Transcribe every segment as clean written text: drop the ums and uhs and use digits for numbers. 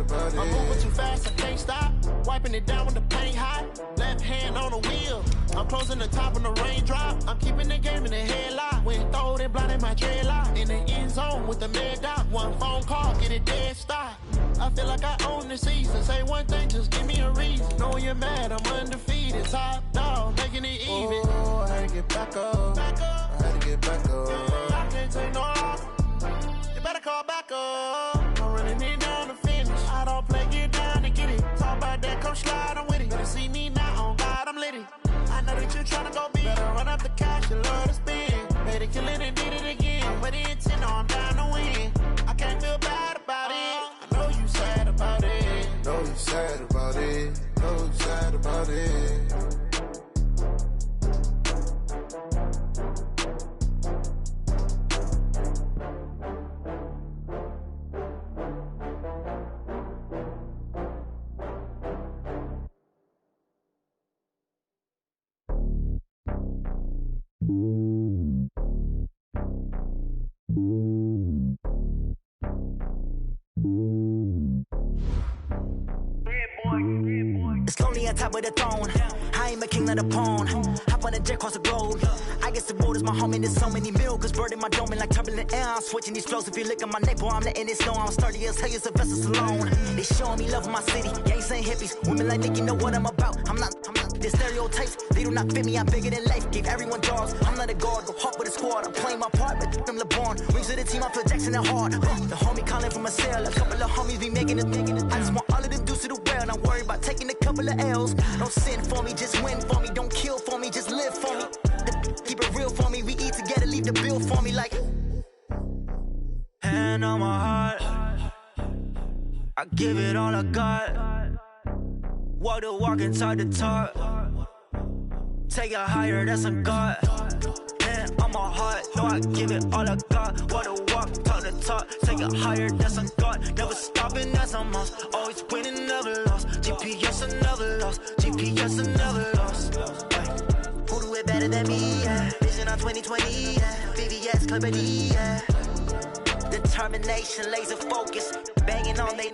about it. I'm moving too fast, I can't stop. Wiping it down when the paint hot. Left hand on the wheel. I'm closing the top when the raindrop. I'm keeping the game in the headlock. When throwed and blinded my dreadlock. In the end zone with the mad dot. One phone call, get it dead stop. I feel like I own the season. Say one thing, just give me a reason. Know you're mad, I'm undefeated. Top dog, making it even. Oh, I had to get back up. I had to get back up. I can't take no loss. You better call back up. I'm running it down to finish. I don't play, get down and get it. Talk about that, come slide, I'm with it. Better see me now, on God, I'm litty. I know that you're trying to go big. Better run up the cash, you love to spend. Made it, kill it, and did it again. But the intent, no, I'm down to win. I can't feel bad about it. I know you sad about it. Know you sad about it. Know you sad about it. It's lonely on top of the throne. I ain't a king of the pawn. Hop on a jet across the globe. I guess the road is my home and there's so many miracles burning my dome and like turbulent air. I'm switching these flows. If you look at my neck, boy, I'm letting it snow. I'm sturdy as hell, it's a vessel alone. They showing me love in my city. Gangs ain't hippies. Women like me, you know what I'm about. I'm not the stereotypes. They do not fit me. I'm bigger than life. Gave everyone jobs. I'm not a guard. Go hard with a squad. I'm playing my part, but them LeBron. Rings to the team. I feel Jackson and hard. The homie calling from a cell. A couple of homies be making it. I just want all of them dudes to the well. Not worry about taking a couple of L's. Don't sin for me, just win for me. Don't kill for me, just live for me. Keep it real for me. We eat together, leave the bill for me like. Hand on my heart, I give it all I got. Walk the walk inside the talk. Take it higher, that's a God. Hand on my heart, no, I give it all I got. Walk the walk, talk the talk. Take it higher, that's a God. Never stopping, that's a must. Always winning, never lost. GPS, I never lost. GPS, I never lost. Who do it better than me? Yeah. Vision on 2020. Yeah. VVS, Club D. Yeah. Determination, laser focus. Banging on they,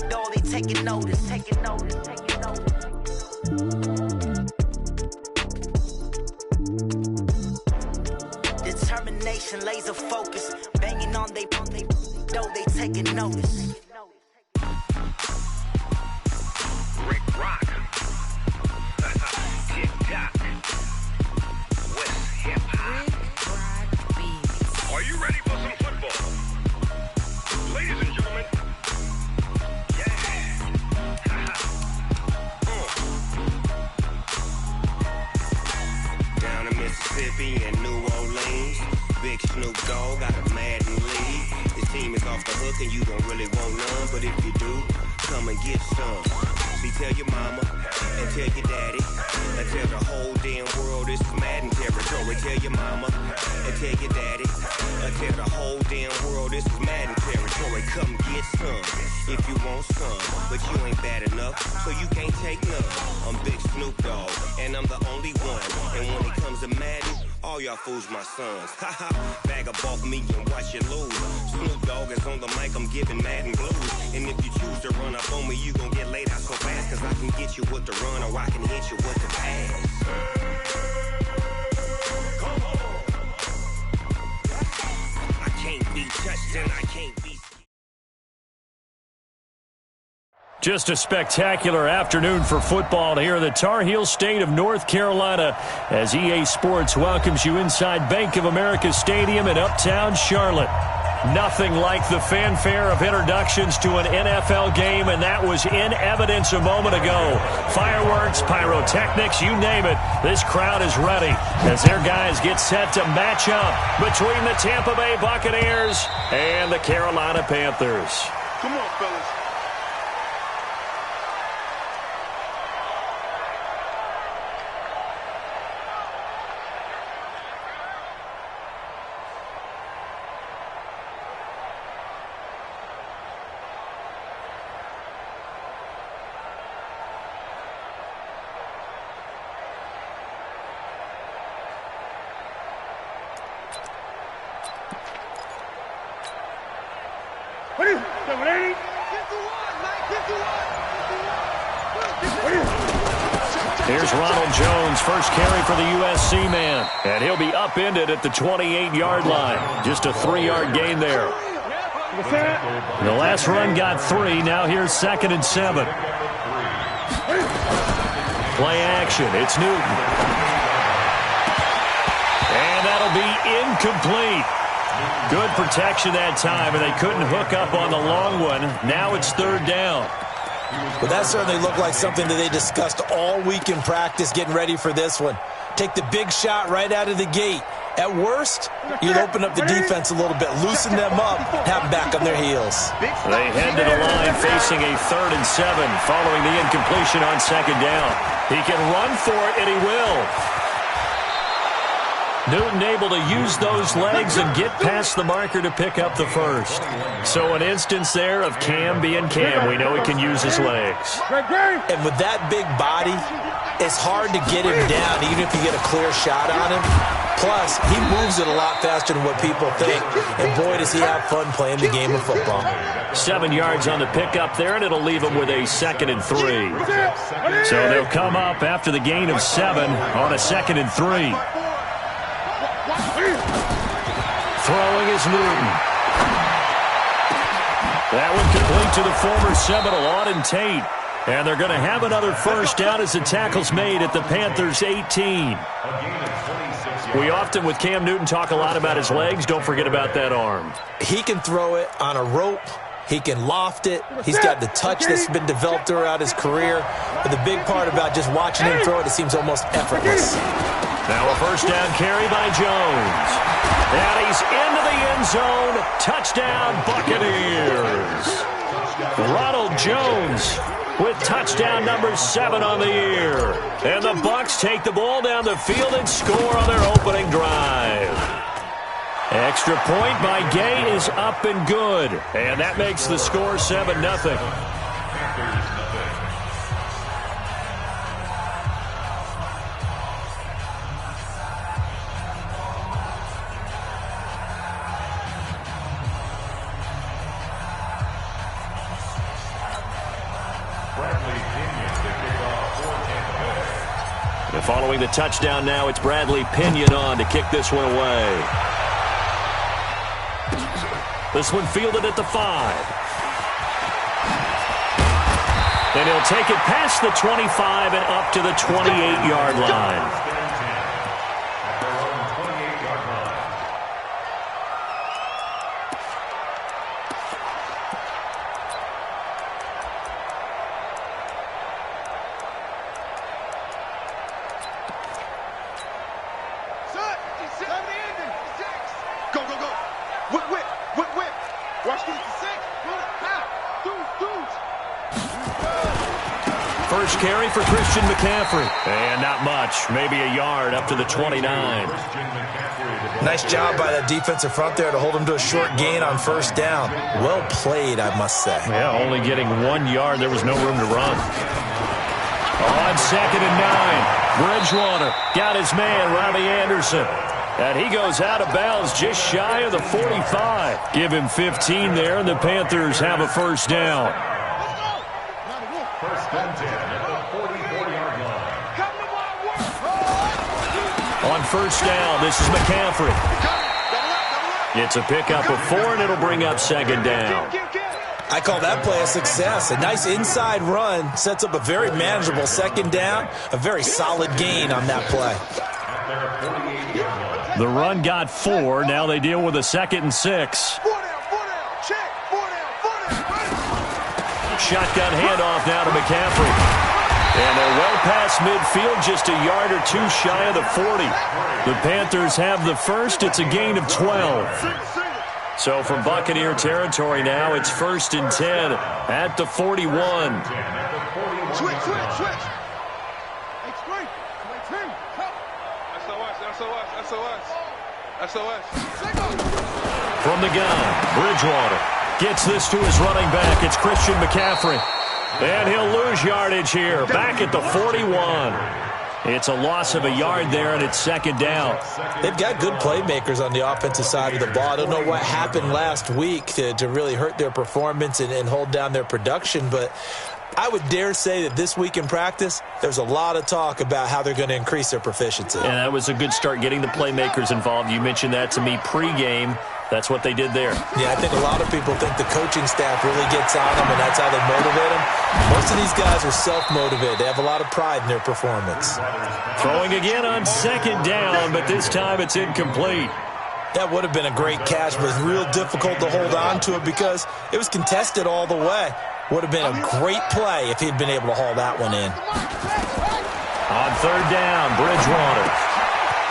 no, they taking notice. Taking notice, taking notice. Determination, laser focus. Banging on they, no, they taking notice. Rick Rock. TikTok. West Hip Hop. Are you ready for some football? Ladies and gentlemen. Yeah. Down in Mississippi and New Orleans. Big Snoop Dogg got a Madden league. His team is off the hook and you don't really want none. But if you do, come and get some. See, tell your mama and tell your daddy and tell the whole damn world this is Madden territory. Tell your mama and tell your daddy and tell the whole damn world this is Madden territory. Come get some if you want some, but you ain't bad enough, so you can't take none. I'm Big Snoop Dogg and I'm the only one. And when it comes to Madden, all y'all fools my sons. Haha, bag up off me and watch you lose. Snoop Dogg is on the mic, I'm giving Madden blues. And if you choose to run up on me, you gon' get laid out so fast. Cause I can get you with the run or I can hit you with the pass. Come on. I can't be touched and I can't be. Just a spectacular afternoon for football here in the Tar Heel state of North Carolina as EA Sports welcomes you inside Bank of America Stadium in Uptown Charlotte. Nothing like the fanfare of introductions to an NFL game, and that was in evidence a moment ago. Fireworks, pyrotechnics, you name it. This crowd is ready as their guys get set to match up between the Tampa Bay Buccaneers and the Carolina Panthers. Come on, fellas. Ready? 780. Get the one, man. Here's Ronald Jones, first carry for the USC man. And he'll be upended at the 28-yard line. Just a 3-yard gain there. The last run got 3. Now here's 2nd and 7. Play action. It's Newton. And that'll be incomplete. Good protection that time, and they couldn't hook up on the long one. Now it's 3rd down. Well, that certainly looked like something that they discussed all week in practice getting ready for this one. Take the big shot right out of the gate. At worst, you'd open up the defense a little bit, loosen them up, have them back on their heels. They head to the line facing a 3rd and 7 following the incompletion on 2nd down. He can run for it, and he will. Newton able to use those legs and get past the marker to pick up the first. So an instance there of Cam being Cam. We know he can use his legs. And with that big body, it's hard to get him down even if you get a clear shot on him. Plus, he moves it a lot faster than what people think. And boy, does he have fun playing the game of football. 7 yards on the pickup there, and it'll leave him with a 2nd and 3. So they'll come up after the gain of 7 on a 2nd and 3. Throwing is Newton. That one complete to the former Seminole, Auden Tate. And they're going to have another first down as the tackle's made at the Panthers' 18. We often, with Cam Newton, talk a lot about his legs. Don't forget about that arm. He can throw it on a rope. He can loft it. He's got the touch that's been developed throughout his career. But the big part about just watching him throw it, it seems almost effortless. Now a first down carry by Jones. And he's into the end zone. Touchdown, Buccaneers. Ronald Jones with touchdown number 7 on the year. And the Bucs take the ball down the field and score on their opening drive. Extra point by Gay is up and good. And that makes the score 7-0. And following the touchdown now, it's Bradley Pinion on to kick this one away. This one fielded at the 5. And he'll take it past the 25 and up to the 28-yard line. First carry for Christian McCaffrey. And not much. Maybe a yard up to the 29. Nice job by that defensive front there to hold him to a short gain on first down. Well played, I must say. Yeah, only getting 1 yard. There was no room to run. On 2nd and 9. Bridgewater got his man, Robbie Anderson. And he goes out of bounds just shy of the 45. Give him 15 there, and the Panthers have a first down. On first down, this is McCaffrey. It's a pickup of 4, and it'll bring up 2nd down. I call that play a success. A nice inside run sets up a very manageable 2nd down. A very solid gain on that play. The run got 4. Now they deal with a 2nd and 6. Shotgun handoff now to McCaffrey. And they're well past midfield, just a yard or 2 shy of the 40. The Panthers have the first. It's a gain of 12. So from Buccaneer territory now, it's 1st and 10 at the 41. Switch. SOS. From the gun, Bridgewater gets this to his running back. It's Christian McCaffrey. And he'll lose yardage here, back at the 41. It's a loss of a yard there, and it's 2nd down. They've got good playmakers on the offensive side of the ball. I don't know what happened last week to really hurt their performance and hold down their production, but I would dare say that this week in practice, there's a lot of talk about how they're going to increase their proficiency. And that was a good start, getting the playmakers involved. You mentioned that to me pregame. That's what they did there. Yeah, I think a lot of people think the coaching staff really gets on them, and that's how they motivate them. Most of these guys are self-motivated. They have a lot of pride in their performance. Throwing again on second down, but this time it's incomplete. That would have been a great catch, but it was real difficult to hold on to it because it was contested all the way. Would have been a great play if he'd been able to haul that one in. On third down, Bridgewater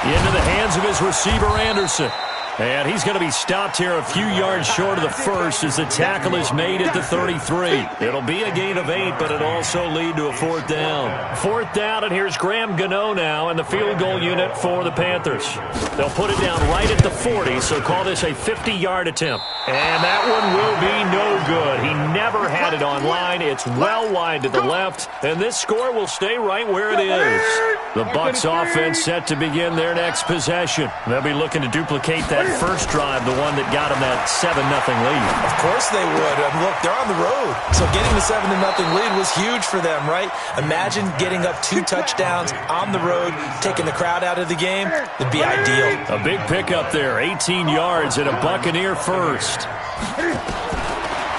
into the hands of his receiver, Anderson. And he's going to be stopped here a few yards short of the first as the tackle is made at the 33. It'll be a gain of 8, but it'll also lead to a fourth down. Fourth down, and here's Graham Gano now in the field goal unit for the Panthers. They'll put it down right at the 40, so call this a 50-yard attempt. And that one will be no good. He never had it on line. It's well wide to the left, and this score will stay right where it is. The Bucs offense set to begin their next possession. They'll be looking to duplicate that first drive, the one that got them that 7-0 lead. Of course they would. Look, they're on the road, so getting the 7-0 lead was huge for them, right? Imagine getting up 2 touchdowns on the road, taking the crowd out of the game. It'd be ideal. A big pickup there, 18 yards and a Buccaneer first.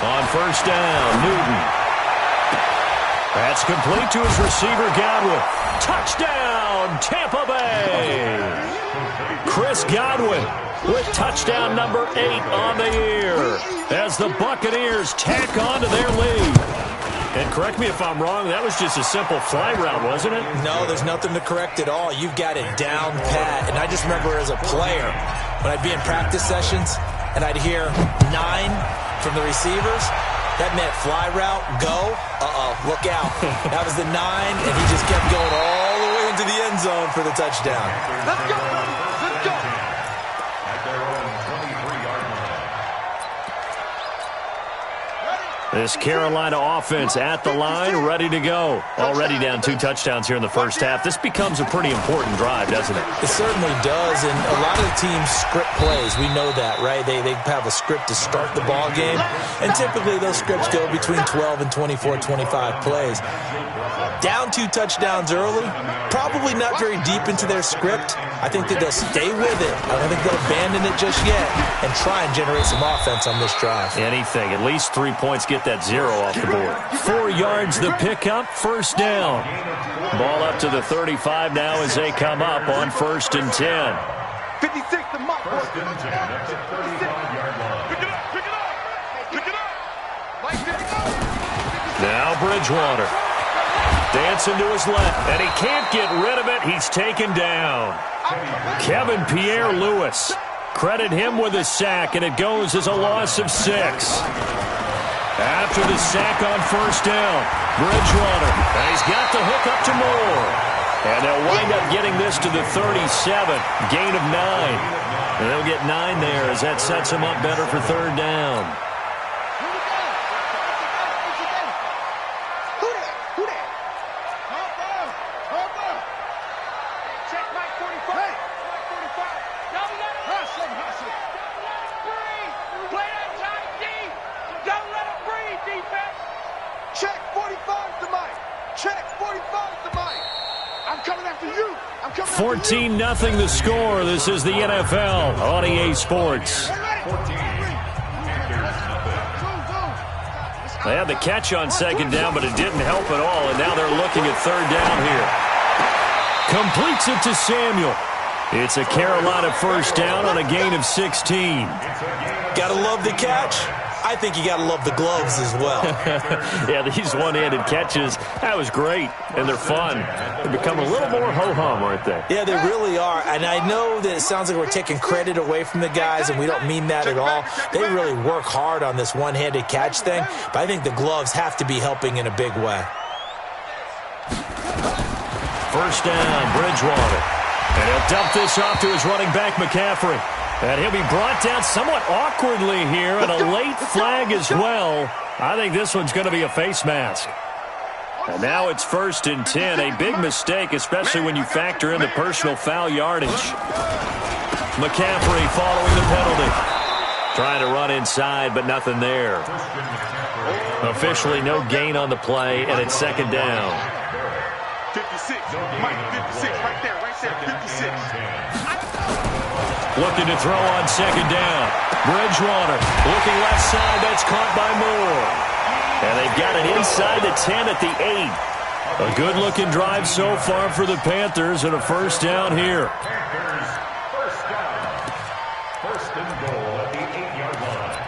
On first down, Newton. That's complete to his receiver, Godwin. Touchdown, Tampa Bay! Chris Godwin with touchdown number 8 on the year as the Buccaneers tack on to their lead. And correct me if I'm wrong, that was just a simple fly route, wasn't it? No, there's nothing to correct at all. You've got it down pat. And I just remember as a player, when I'd be in practice sessions and I'd hear 9 from the receivers, that meant fly route, go, look out. That was the 9, and he just kept going all the way into the end zone for the touchdown. Let's go! Let's go! This Carolina offense at the line, ready to go. Already down 2 touchdowns here in the first half. This becomes a pretty important drive, doesn't it? It certainly does, and a lot of the teams script plays. We know that, right? They have a script to start the ball game, and typically those scripts go between 12 and 24, 25 plays. Down 2 touchdowns early, probably not very deep into their script. I think that they'll stay with it. I don't think they'll abandon it just yet and try and generate some offense on this drive. Anything. At least 3 points, get that 0 off the board. 4 yards the pickup, first down. Ball up to the 35 now as they come up on 1st and 10. 56 to Mike. Pick it up. Now Bridgewater. Dancing to his left, and he can't get rid of it. He's taken down. Kevin Pierre-Louis. Credit him with a sack, and it goes as a loss of 6. After the sack on first down, Bridgewater, and he's got the hook up to Moore. And they'll wind up getting this to the 37, gain of 9. And they'll get 9 there as that sets them up better for third down. Check 45 to Mike. Check 45 to Mike. I'm coming after you. 14-0 the score. This is the NFL on EA Sports. They had the catch on second down, but it didn't help at all, and now they're looking at third down here. Completes it to Samuel. It's a Carolina first down on a gain of 16. Gotta love the catch. I think you got to love the gloves as well. Yeah, these one-handed catches, that was great, and they're fun. They become a little more ho-hum, aren't they? Yeah, they really are, and I know that it sounds like we're taking credit away from the guys, and we don't mean that at all. They really work hard on this one-handed catch thing, but I think the gloves have to be helping in a big way. First down, Bridgewater. And he'll dump this off to his running back, McCaffrey. And he'll be brought down somewhat awkwardly here, and a late flag as well. I think this one's going to be a face mask. And now it's 1st and 10. A big mistake, especially when you factor in the personal foul yardage. McCaffrey following the penalty. Trying to run inside, but nothing there. Officially no gain on the play, and it's second down. 56. Mike, 56. Right there, 56. Looking to throw on second down. Bridgewater looking left side. That's caught by Moore. And they've got it inside the 10 at the 8. A good-looking drive so far for the Panthers, and a first down here. First and goal at the 8-yard line.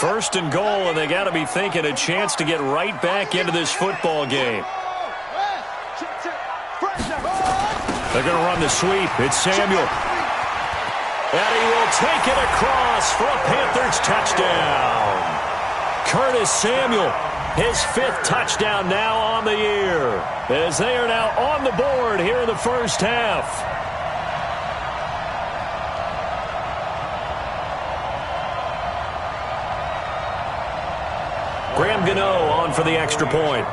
First and goal, and they got to be thinking a chance to get right back into this football game. They're going to run the sweep. It's Samuel. And he will take it across for a Panthers touchdown. Curtis Samuel, his 5th touchdown now on the year, as they are now on the board here in the first half. Graham Gano on for the extra point.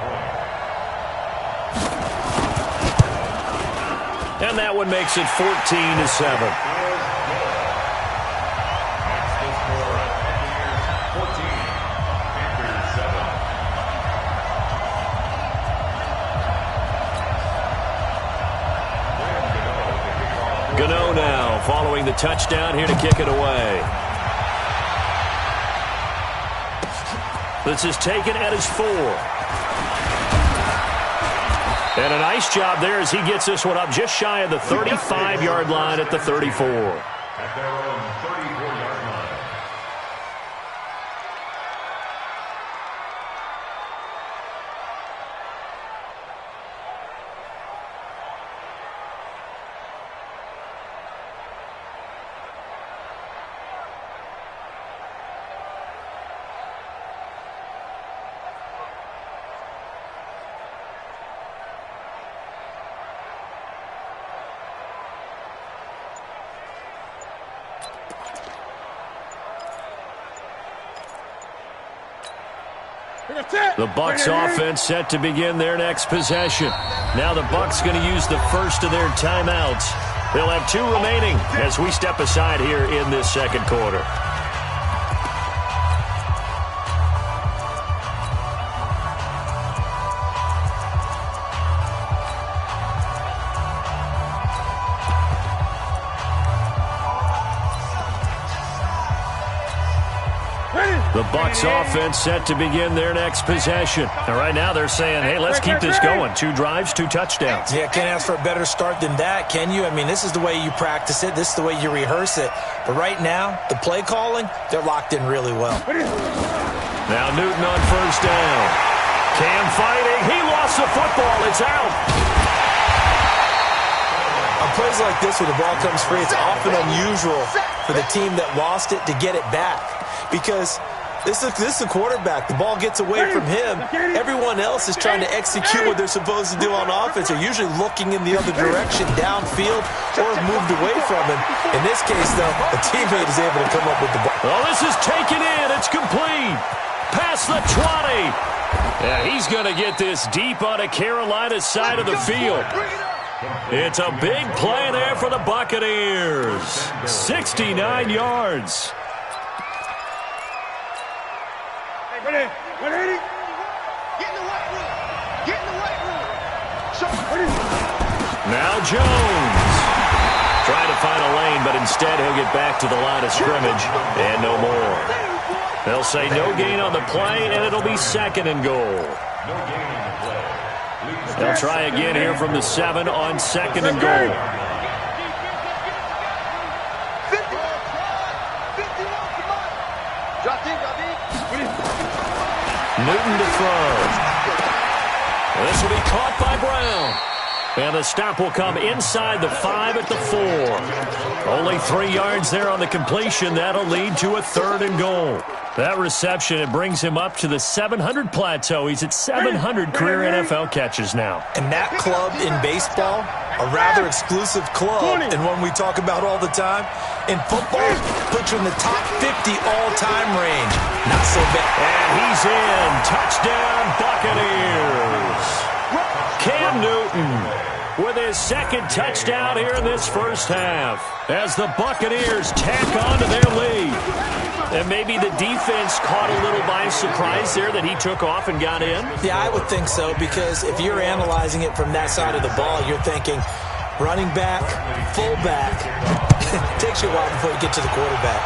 And that one makes it 14-7. Gano now following the touchdown here to kick it away. This is taken at his 4. And a nice job there as he gets this one up just shy of the 35-yard line at the 34. At their own 34-yard line. The Bucs offense set to begin their next possession. Now the Bucs going to use the first of their timeouts. They'll have 2 remaining as we step aside here in this second quarter. The Bucs offense set to begin their next possession. And right now they're saying, hey, let's keep this going. 2 drives, 2 touchdowns. Yeah, can't ask for a better start than that, can you? I mean, this is the way you practice it. This is the way you rehearse it. But right now, the play calling, they're locked in really well. Now Newton on first down. Cam fighting. He lost the football. It's out. On plays like this where the ball comes free, it's often unusual for the team that lost it to get it back. Because this is a quarterback. The ball gets away from him. Everyone else is trying to execute what they're supposed to do on offense. They're usually looking in the other direction, downfield, or have moved away from him. In this case, though, a teammate is able to come up with the ball. Well, this is taken in. It's complete. Past the 20. Yeah, he's going to get this deep on a Carolina side of the field. It's a big play there for the Buccaneers. 69 yards. Now Jones. Trying to find a lane, but instead he'll get back to the line of scrimmage and no more. They'll say no gain on the play, and it'll be second and goal. They'll try again here from the 7 on second and goal. Newton to throw. This will be caught by Brown. And the stop will come inside the 5 at the 4. Only 3 yards there on the completion. That'll lead to a 3rd and goal. That reception, it brings him up to the 700 plateau. He's at 700 career NFL catches now. And that club in baseball, a rather exclusive club, and one we talk about all the time. In football, puts you in the top 50 all-time range. Not so bad. And he's in. Touchdown, Buccaneers. Cam Newton with his second touchdown here in this first half as the Buccaneers tack on to their lead. And maybe the defense caught a little by surprise there that he took off and got in? Yeah, I would think so, because if you're analyzing it from that side of the ball, you're thinking running back, fullback. It takes you a while before you get to the quarterback.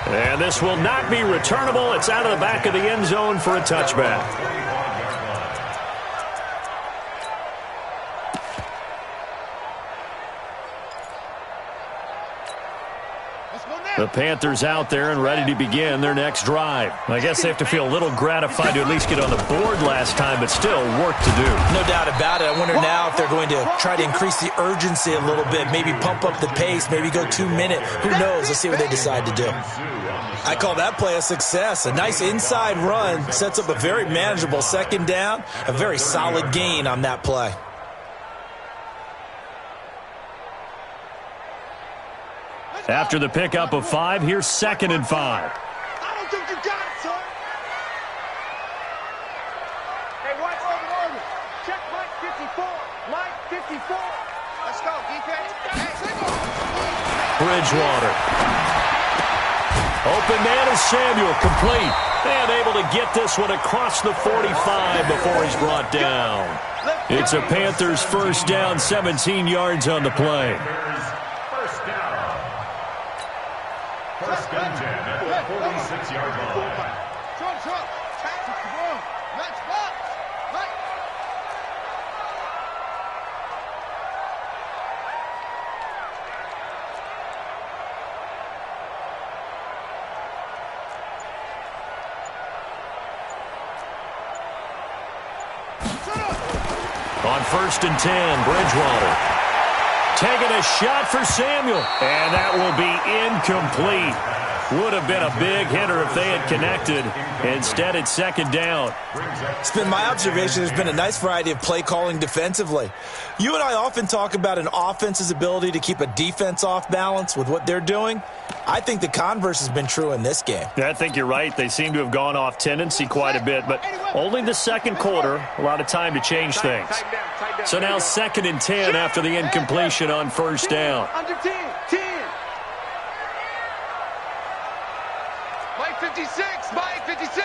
And this will not be returnable. It's out of the back of the end zone for a touchback. The Panthers out there and ready to begin their next drive. I guess they have to feel a little gratified to at least get on the board last time, but still work to do. No doubt about it. I wonder now if they're going to try to increase the urgency a little bit, maybe pump up the pace, maybe go 2 minute. Who knows? Let's see what they decide to do. I call that play a success. A nice inside run sets up a very manageable second down, a very solid gain on that play. After the pickup of 5, here's 2nd and 5. I don't think you got it, son. Hey, watch over. Check Mike 54. Mike 54. Let's go, defense. Hey, Bridgewater. Open man is Samuel, complete. And able to get this one across the 45 before he's brought down. It's a Panthers first down, 17 yards on the play. First and 10 at the 46-yard line. On 1st and 10, Bridgewater. Taking a shot for Samuel. And that will be incomplete. Would have been a big hitter if they had connected. Instead, it's 2nd down. It's been my observation there's been a nice variety of play calling defensively. You and I often talk about an offense's ability to keep a defense off balance with what they're doing. I think the converse has been true in this game. I think you're right. They seem to have gone off tendency quite a bit, but only the second quarter, a lot of time to change things. So now 2nd and 10 after the incompletion on 1st down. Under 10. 10. Mike 56. Mike 56.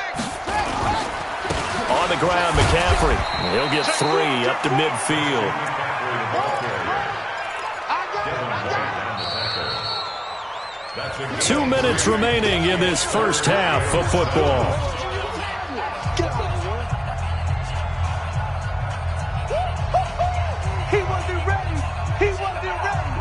On the ground, McCaffrey. He'll get 3 up to midfield. 2 minutes remaining in this first half of football. He wasn't ready. He wasn't ready.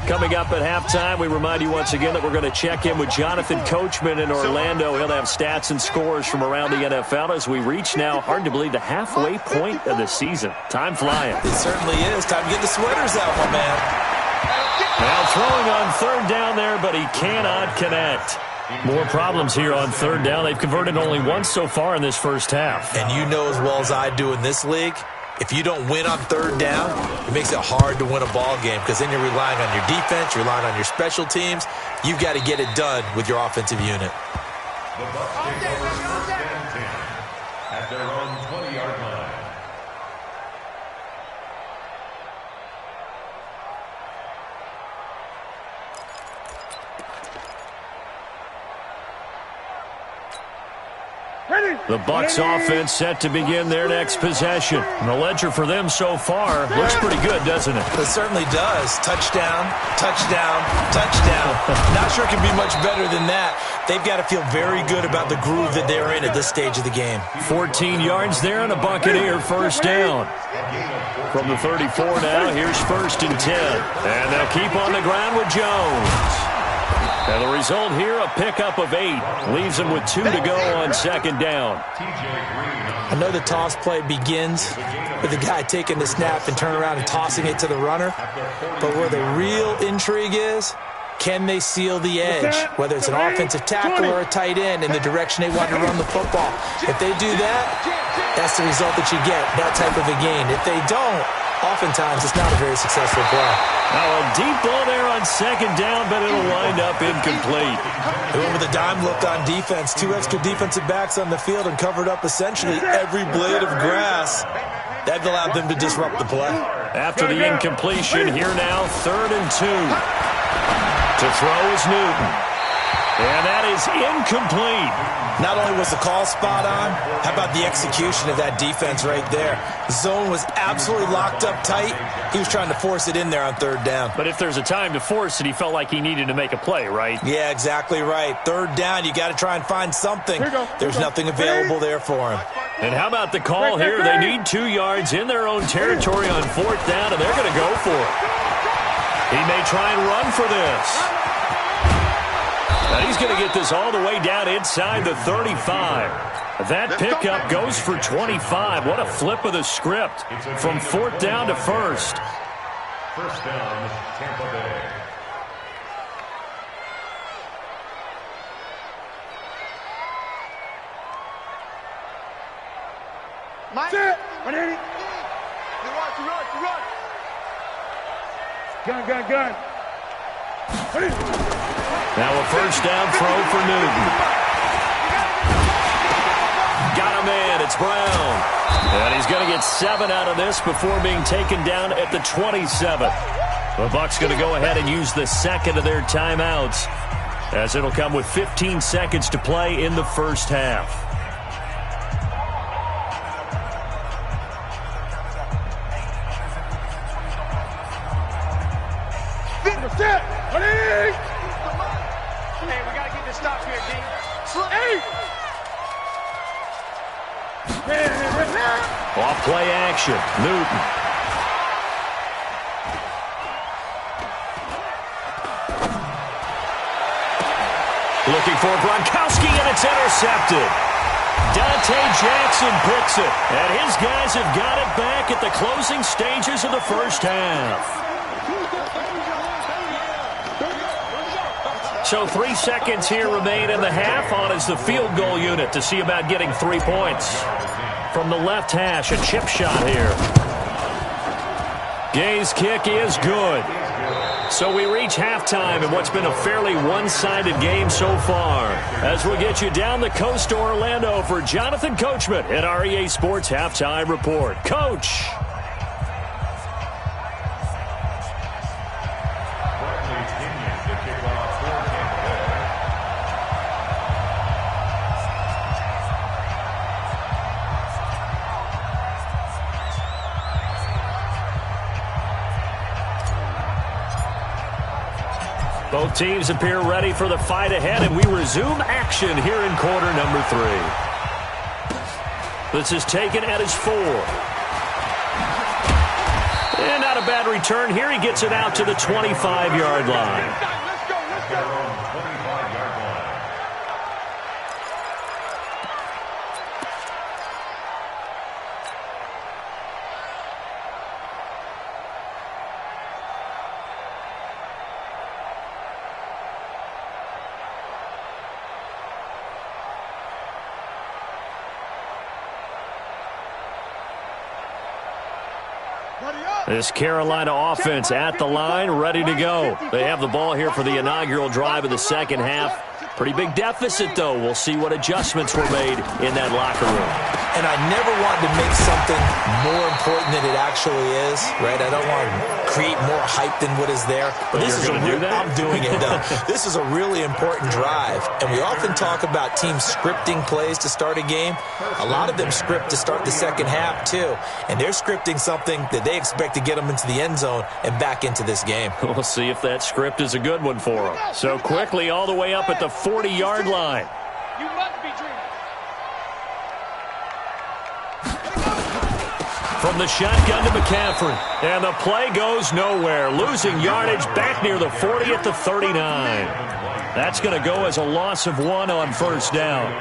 Coming up at halftime, we remind you once again that we're going to check in with Jonathan Coachman in Orlando. He'll have stats and scores from around the NFL as we reach now, hard to believe, the halfway point of the season. Time flying. It certainly is. Time to get the sweaters out, my man. Now throwing on 3rd down there, but he cannot connect. More problems here on 3rd down. They've converted only once so far in this first half. And you know as well as I do in this league, if you don't win on 3rd down, it makes it hard to win a ball game because then you're relying on your defense, you're relying on your special teams. You've got to get it done with your offensive unit. The Bucs take over 1st and 10 at their own 20-yard line. The Bucs offense set to begin their next possession. And the ledger for them so far looks pretty good, doesn't it? It certainly does. Touchdown, touchdown, touchdown. Not sure it can be much better than that. They've got to feel very good about the groove that they're in at this stage of the game. 14 yards there and a Buccaneer first down. From the 34 now, here's 1st and 10. And they'll keep on the ground with Jones. And the result here, a pickup of 8. Leaves them with 2 to go on 2nd down. I know the toss play begins with the guy taking the snap and turning around and tossing it to the runner. But where the real intrigue is, can they seal the edge, whether it's an offensive tackle or a tight end, in the direction they want to run the football? If they do that, that's the result that you get, that type of a gain. If they don't, oftentimes it's not a very successful play. Now a deep ball there on second down, but it'll wind up incomplete. They went with a dime look on defense. 2 extra defensive backs on the field and covered up essentially every blade of grass. That allowed them to disrupt the play. After the incompletion, here now, 3rd and 2. To throw is Newton. And that is incomplete. Not only was the call spot on, how about the execution of that defense right there? The zone was absolutely locked up tight. He was trying to force it in there on 3rd down. But if there's a time to force it, he felt like he needed to make a play, right? Yeah, exactly right. 3rd down, you got to try and find something. There's nothing available there for him. And how about the call here? They need 2 yards in their own territory on 4th down, and they're going to go for it. He may try and run for this. And he's going to get this all the way down inside the 35. That pickup goes for 25. What a flip of the script from 4th down to 1st. 1st down, Tampa Bay. Mike, run. Gun. Now a 1st down throw for Newton. Got a man. It's Brown. And he's going to get 7 out of this before being taken down at the 27. The Bucs going to go ahead and use the 2nd of their timeouts, as it'll come with 15 seconds to play in the 1st half. Hey, we got to get this stop here, D. Off play action. Newton. Looking for Gronkowski, and it's intercepted. Dante Jackson picks it, and his guys have got it back at the closing stages of the 1st half. So 3 seconds here remain in the half. On is the field goal unit to see about getting 3 points. From the left hash, a chip shot here. Gay's kick is good. So we reach halftime in what's been a fairly one-sided game so far. As we'll get you down the coast to Orlando for Jonathan Coachman at our EA Sports Halftime Report. Coach! Both teams appear ready for the fight ahead, and we resume action here in quarter number 3. This is taken at his 4. And not a bad return here. He gets it out to the 25-yard line. This Carolina offense at the line, ready to go. They have the ball here for the inaugural drive of the 2nd half. Pretty big deficit, though. We'll see what adjustments were made in that locker room. And I never wanted to make something more important than it actually is, right? I don't want to create more hype than what is there. But this is I'm doing it, though. This is a really important drive. And we often talk about teams scripting plays to start a game. A lot of them script to start the 2nd half, too. And they're scripting something that they expect to get them into the end zone and back into this game. We'll see if that script is a good one for them. So quickly all the way up at the 40-yard line. You must be dreaming. From the shotgun to McCaffrey. And the play goes nowhere. Losing yardage back near the 40 at the 39. That's going to go as a loss of 1 on 1st down.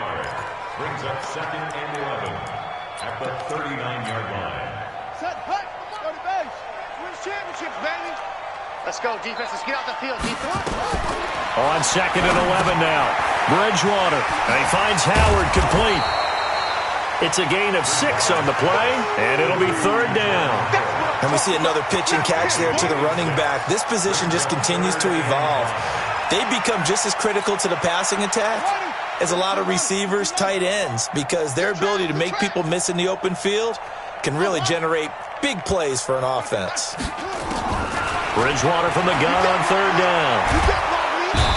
Brings up 2nd and 11 at the 39-yard line. Set, hut, go to base. Win championships, baby. Let's go, defense. Let's get out the field, defense. On 2nd and 11 now. Bridgewater. And he finds Howard complete. It's a gain of 6 on the play, and it'll be 3rd down. And we see another pitch and catch there to the running back. This position just continues to evolve. They become just as critical to the passing attack as a lot of receivers, tight ends, because their ability to make people miss in the open field can really generate big plays for an offense. Bridgewater from the gun on third down.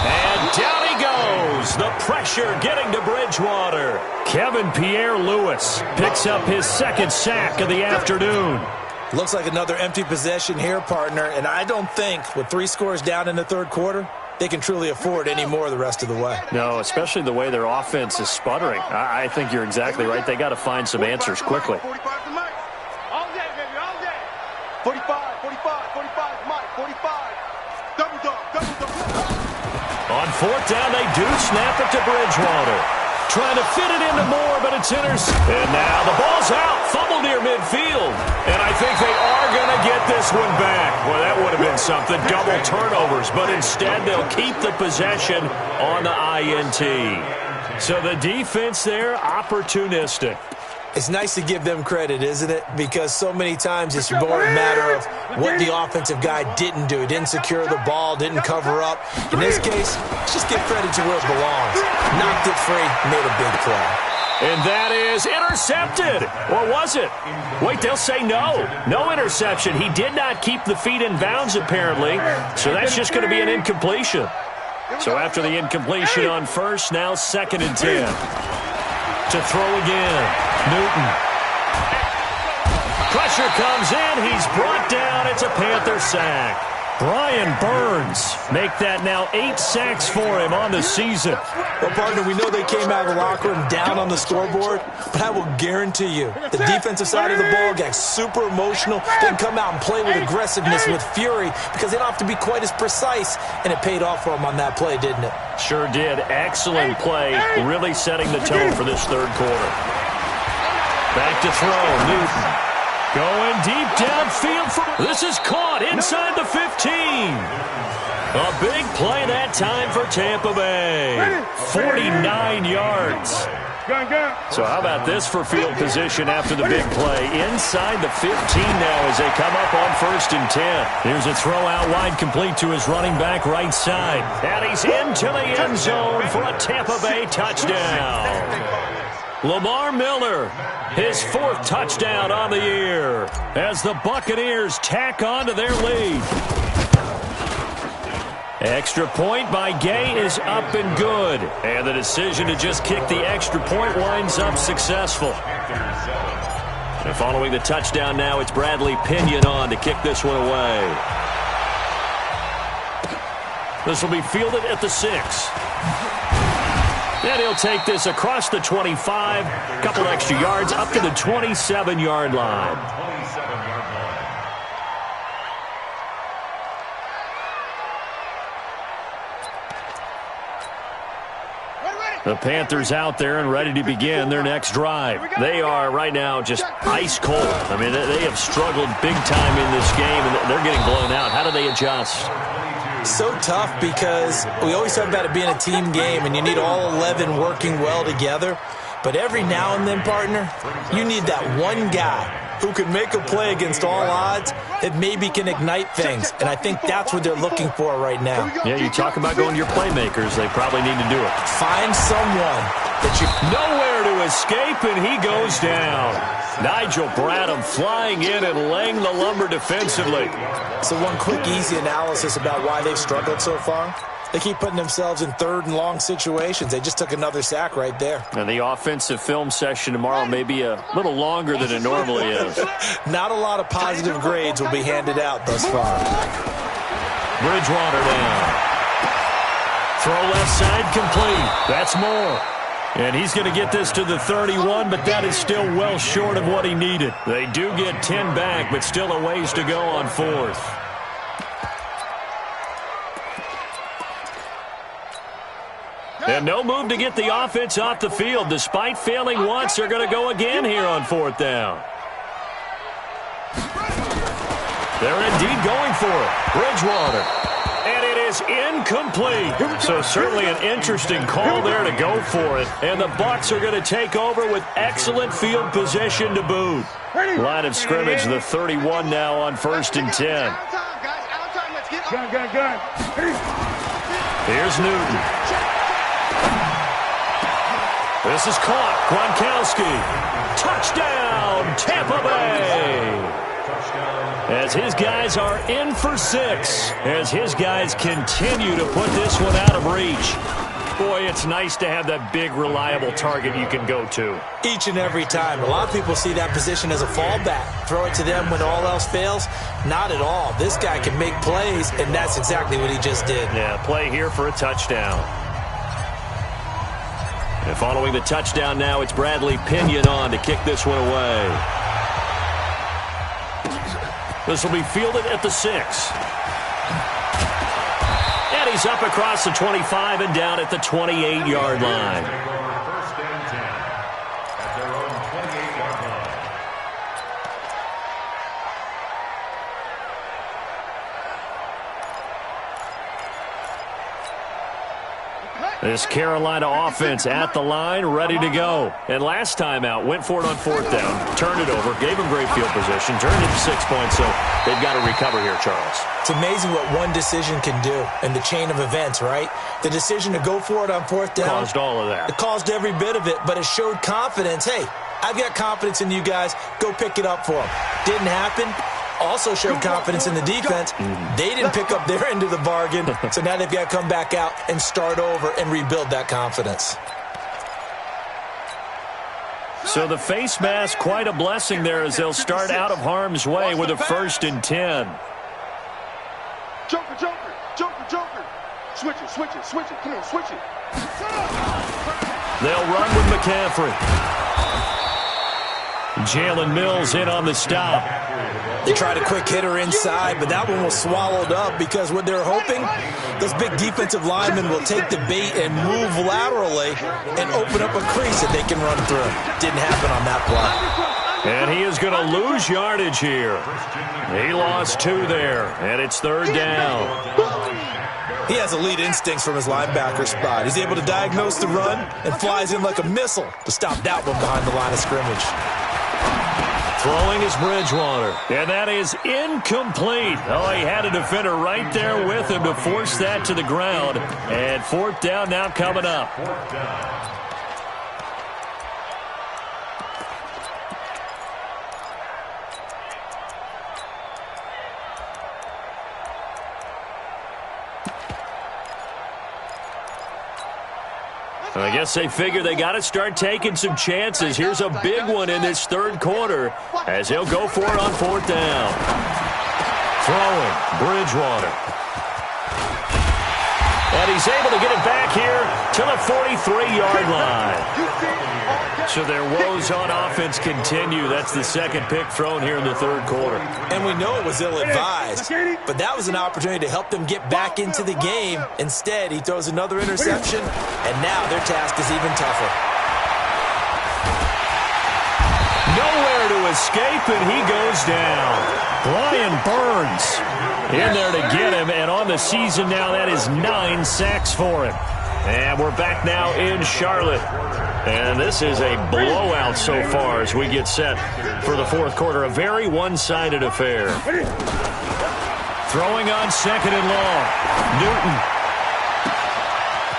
And down he goes. The pressure getting to Bridgewater. Kevin Pierre-Louis picks up his second sack of the afternoon. Looks like another empty possession here, partner, and I don't think with 3 scores down in the third quarter, they can truly afford any more the rest of the way. No, especially the way their offense is sputtering. I think you're exactly right. They got to find some answers quickly. 45 to Mike. All day, baby, all day. 45, 45, 45, Mike, 45. Double dog, double dog. On fourth down, they do snap it to Bridgewater. Trying to fit it into Moore, but it's intercepted. And now the ball's out. Fumble near midfield. And I think they are going to get this one back. Well, that would have been something. Double turnovers. But instead, they'll keep the possession on the INT. So the defense there, opportunistic. It's nice to give them credit, isn't it? Because so many times it's more a matter of what the offensive guy didn't do. Didn't secure the ball, didn't cover up. In this case, let's just give credit to where it belongs. Knocked it free, made a big play. And that is intercepted. Or was it? Wait, they'll say no. No interception. He did not keep the feet in bounds, apparently. So that's just going to be an incompletion. So after the incompletion on first, now 2nd and 10. To throw again. Newton. Pressure comes in. He's brought down. It's a Panther sack. Brian Burns make that now 8 sacks for him on the season. Well, partner, we know they came out of the locker room down on the scoreboard, but I will guarantee you the defensive side of the ball got super emotional. They come out and play with aggressiveness, with fury, because they don't have to be quite as precise, and it paid off for them on that play, didn't it? Sure did. Excellent play, really setting the tone for this third quarter. Back to throw, Newton. Going deep downfield. This is caught inside the 15. A big play that time for Tampa Bay. 49 yards. So how about this for field position after the big play? Inside the 15 now as they come up on 1st and 10. Here's a throw out wide complete to his running back right side. And he's into the end zone for a Tampa Bay touchdown. Lamar Miller, his 4th touchdown on the year as the Buccaneers tack on to their lead. Extra point by Gay is up and good. And the decision to just kick the extra point winds up successful. And following the touchdown now, it's Bradley Pinion on to kick this one away. This will be fielded at the 6. And he'll take this across the 25, a couple extra yards up to the 27-yard line. The Panthers out there and ready to begin their next drive. They are right now just ice cold. I mean, they have struggled big time in this game, and they're getting blown out. How do they adjust? So tough because we always talk about it being a team game and you need all 11 working well together. But every now and then, partner, you need that one guy who can make a play against all odds that maybe can ignite things. And I think that's what they're looking for right now. Yeah, you talk about going to your playmakers. They probably need to do it. Find someone that you... Nowhere to escape, and he goes down. Nigel Bradham flying in and laying the lumber defensively. So one quick, easy analysis about why they've struggled so far. They keep putting themselves in 3rd and long situations. They just took another sack right there. And the offensive film session tomorrow may be a little longer than it normally is. Not a lot of positive grades will be handed out thus far. Bridgewater down. Throw left side complete. That's Moore. And he's going to get this to the 31, but that is still well short of what he needed. They do get 10 back, but still a ways to go on 4th. And no move to get the offense off the field. Despite failing once, they're going to go again here on 4th down. They're indeed going for it. Bridgewater. And it is incomplete. So certainly an interesting call there to go for it. And the Bucs are going to take over with excellent field position to boot. Line of scrimmage, the 31 now on 1st and 10. Gun. Here's Newton. This is caught. Gronkowski. Touchdown, Tampa Bay. As his guys are in for 6. As his guys continue to put this one out of reach. Boy, it's nice to have that big, reliable target you can go to. Each and every time. A lot of people see that position as a fallback. Throw it to them when all else fails. Not at all. This guy can make plays, and that's exactly what he just did. Yeah, play here for a touchdown. And following the touchdown now, it's Bradley Pinion on to kick this one away. This will be fielded at the 6. And he's up across the 25 and down at the 28-yard line. First and 10 at their own 28-yard line. This Carolina offense at the line, ready to go. And last time out, went for it on 4th down, turned it over, gave them great field position, turned it to 6 points, so they've got to recover here, Charles. It's amazing what one decision can do in the chain of events, right? The decision to go for it on 4th down. Caused all of that. It caused every bit of it, but it showed confidence. Hey, I've got confidence in you guys. Go pick it up for them. Didn't happen. Also showed confidence in the defense. They didn't pick up their end of the bargain, so now they've got to come back out and start over and rebuild that confidence. So the face mask, quite a blessing there as they'll start out of harm's way with a 1st and 10. Joker. Switch it. Come on, switch it. They'll run with McCaffrey. Jalen Mills in on the stop. They tried a quick hitter inside, but that one was swallowed up because what they're hoping, those big defensive linemen will take the bait and move laterally and open up a crease that they can run through. Didn't happen on that play. And he is going to lose yardage here. He lost 2 there, and it's 3rd down. He has elite instincts from his linebacker spot. He's able to diagnose the run and flies in like a missile to stop that one behind the line of scrimmage. Throwing is Bridgewater, and that is incomplete. Oh, he had a defender right there with him to force that to the ground. And 4th down now coming up. 4th down. I guess they figure they got to start taking some chances. Here's a big one in this 3rd quarter as he'll go for it on 4th down. Throwing, Bridgewater. And he's able to get it back here to the 43-yard line. So their woes on offense continue. That's the 2nd pick thrown here in the 3rd quarter. And we know it was ill-advised, but that was an opportunity to help them get back into the game. Instead, he throws another interception, and now their task is even tougher. Nowhere to escape, and he goes down. Brian Burns in there to get him, and on the season now, that is 9 sacks for him. And we're back now in Charlotte. And this is a blowout so far as we get set for the 4th quarter. A very one-sided affair. Throwing on 2nd and long. Newton.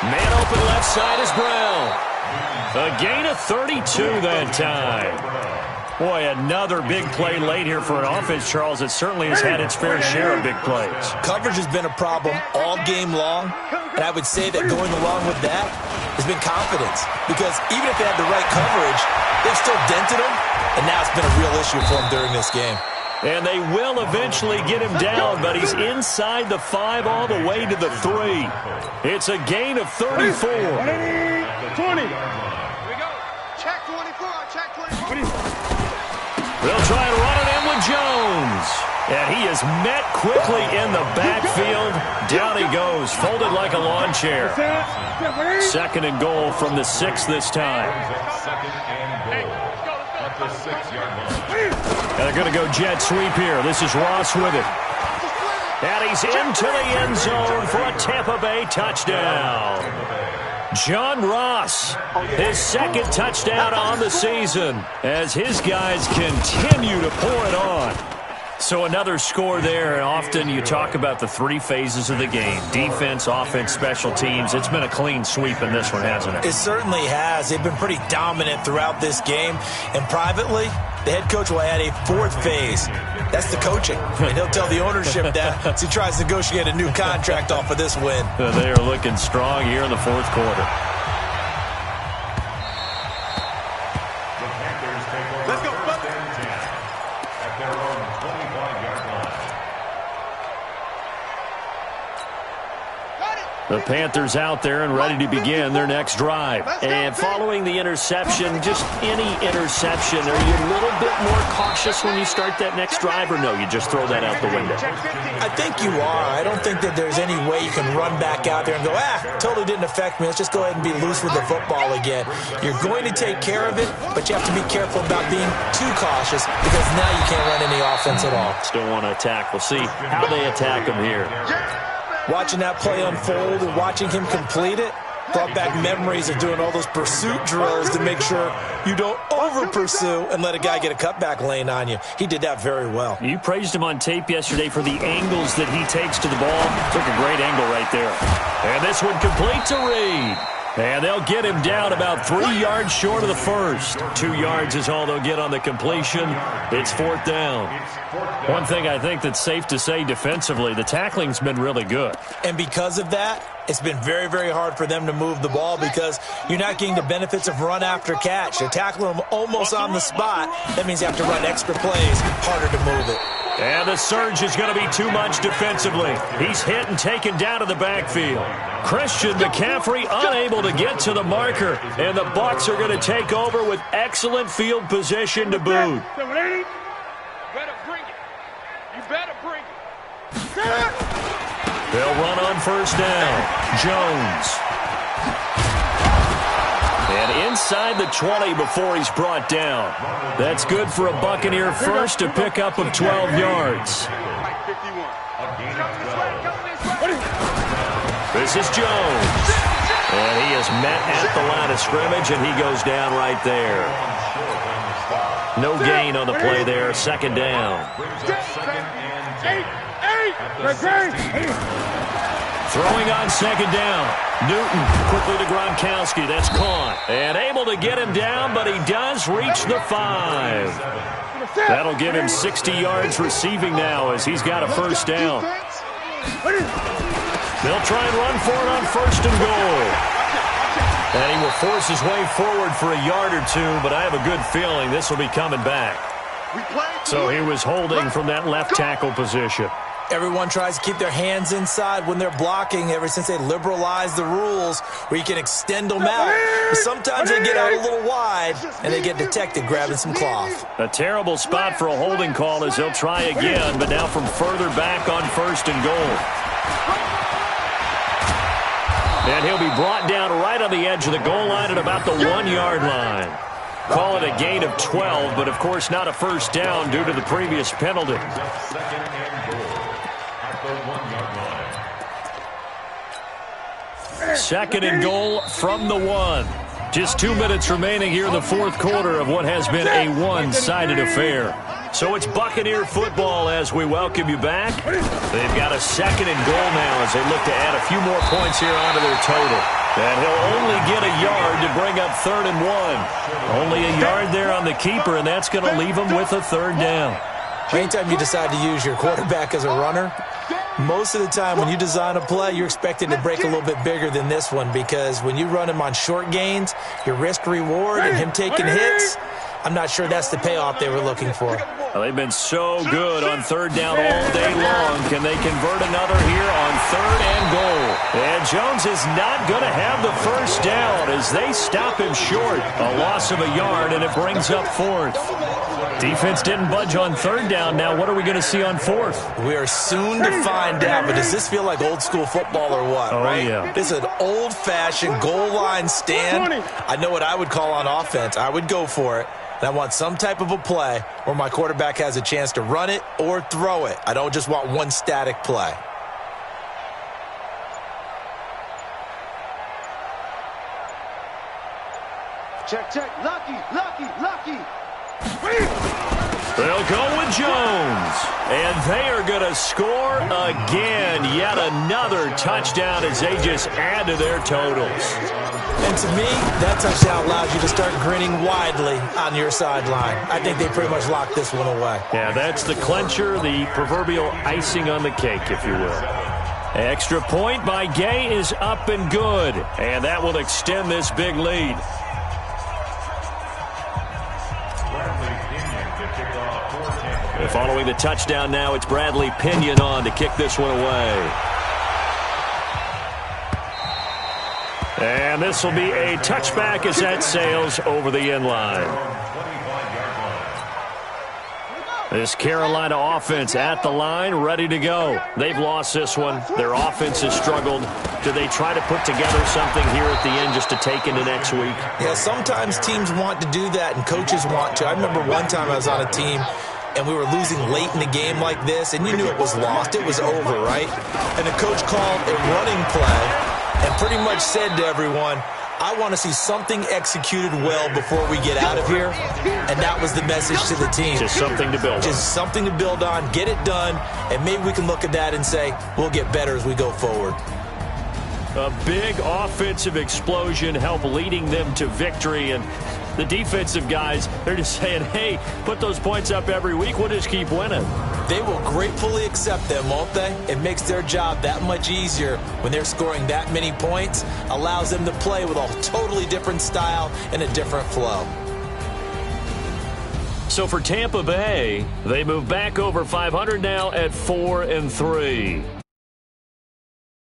Man open left side is Brown. A gain of 32 that time. Boy, another big play late here for an offense, Charles, that certainly has had its fair share of big plays. Coverage has been a problem all game long, and I would say that going along with that has been confidence. Because even if they had the right coverage, they've still dented him, and now it's been a real issue for him during this game. And they will eventually get him down, but he's inside the 5 all the way to the 3. It's a gain of 34. 20. Here we go. Check 24. Check 24. They'll try and run it in with Jones. And he is met quickly in the backfield. Down he goes, folded like a lawn chair. 2nd and goal from the 6 this time. 2nd and goal at the 6-yard line. And they're going to go jet sweep here. This is Ross with it. And he's into the end zone for a Tampa Bay touchdown. John Ross, his second touchdown on the season as his guys continue to pour it on. So another score there, and often you talk about the three phases of the game. Defense, offense, special teams. It's been a clean sweep in this one, hasn't it? It certainly has. They've been pretty dominant throughout this game. And privately, the head coach will add a fourth phase. That's the coaching. And he'll tell the ownership that as he tries to negotiate a new contract off of this win. They are looking strong here in the fourth quarter. Let's go. At their own 25-yard line. The Panthers out there and ready to begin their next drive. And following the interception, just any interception, are you a little bit more cautious when you start that next drive, or no, you just throw that out the window? I think you are. I don't think that there's any way you can run back out there and go, totally didn't affect me. Let's just go ahead and be loose with the football again. You're going to take care of it, but you have to be careful about being too cautious because now you can't run any offense at all. Still want to attack. We'll see how they attack him here. Watching that play unfold and watching him complete it brought back memories of doing all those pursuit drills to make sure you don't over-pursue and let a guy get a cutback lane on you. He did that very well. You praised him on tape yesterday for the angles that he takes to the ball. Took a great angle right there. And this one complete to Reed. And they'll get him down about 3 yards short of the first. 2 yards is all they'll get on the completion. It's fourth down. One thing I think that's safe to say defensively, the tackling's been really good. And because of that, it's been very, very hard for them to move the ball because you're not getting the benefits of run after catch. They're tackling them almost on the spot. That means you have to run extra plays, harder to move it. And the surge is going to be too much defensively. He's hit and taken down to the backfield. Christian McCaffrey unable to get to the marker, and the Bucs are going to take over with excellent field position to boot. You better bring it. You better bring it. They'll run on first down. Jones. And inside the 20 before he's brought down. That's good for a Buccaneer first, a pickup of 12 yards. This is Jones. And he is met at the line of scrimmage, and he goes down right there. No gain on the play there. Second down. Throwing on second down. Newton quickly to Gronkowski. That's caught. And able to get him down, but he does reach the 5. That'll give him 60 yards receiving now as he's got a first down. They'll try and run for it on first and goal. And he will force his way forward for a yard or two, but I have a good feeling this will be coming back. So he was holding from that left tackle position. Everyone tries to keep their hands inside when they're blocking ever since they liberalized the rules where you can extend them out. But sometimes they get out a little wide and they get detected grabbing some cloth. A terrible spot for a holding call as he'll try again, but now from further back on first and goal. And he'll be brought down right on the edge of the goal line at about the 1 yard line. Call it a gain of 12, but of course not a first down due to the previous penalty. Second and goal from the 1. Just 2 minutes remaining here in the fourth quarter of what has been a one-sided affair. So it's Buccaneer football as we welcome you back. They've got a second and goal now as they look to add a few more points here onto their total. And he'll only get a yard to bring up 3rd and 1. Only a yard there on the keeper, and that's going to leave him with a third down. Anytime you decide to use your quarterback as a runner, most of the time when you design a play, you're expecting to break a little bit bigger than this one because when you run him on short gains, your risk-reward and him taking hits, I'm not sure that's the payoff they were looking for. Well, they've been so good on third down all day long. Can they convert another here on 3rd and goal? And Jones is not going to have the first down as they stop him short. A loss of a yard, and it brings up 4th. Defense didn't budge on 3rd down. Now what are we going to see on 4th? We are soon to find out, but does this feel like old school football or what? Oh, right? Yeah. This is an old-fashioned goal line stand. I know what I would call on offense. I would go for it. And I want some type of a play where my quarterback has a chance to run it or throw it. I don't just want one static play. Check, check. Lucky, lucky, lucky. They'll go with Jones. And they are going to score again. Yet another touchdown as they just add to their totals. And to me, that touchdown allows you to start grinning widely on your sideline. I think they pretty much locked this one away. Yeah, that's the clincher, the proverbial icing on the cake, if you will. Extra point by Gay is up and good. And that will extend this big lead. Following the touchdown now, it's Bradley Pinion on to kick this one away. And this will be a touchback as that sails over the end line. This Carolina offense at the line, ready to go. They've lost this one. Their offense has struggled. Do they try to put together something here at the end just to take into next week? Yeah, sometimes teams want to do that and coaches want to. I remember one time I was on a team and we were losing late in the game like this, and you knew it was lost. It was over, right? And the coach called a running play and pretty much said to everyone, I want to see something executed well before we get out of here. And that was the message to the team. Just something to build on. Just something to build on, get it done, and maybe we can look at that and say, we'll get better as we go forward. A big offensive explosion helped leading them to victory, and the defensive guys, they're just saying, hey, put those points up every week. We'll just keep winning. They will gratefully accept them, won't they? It makes their job that much easier when they're scoring that many points, allows them to play with a totally different style and a different flow. So for Tampa Bay, they move back over 500 now at 4-3.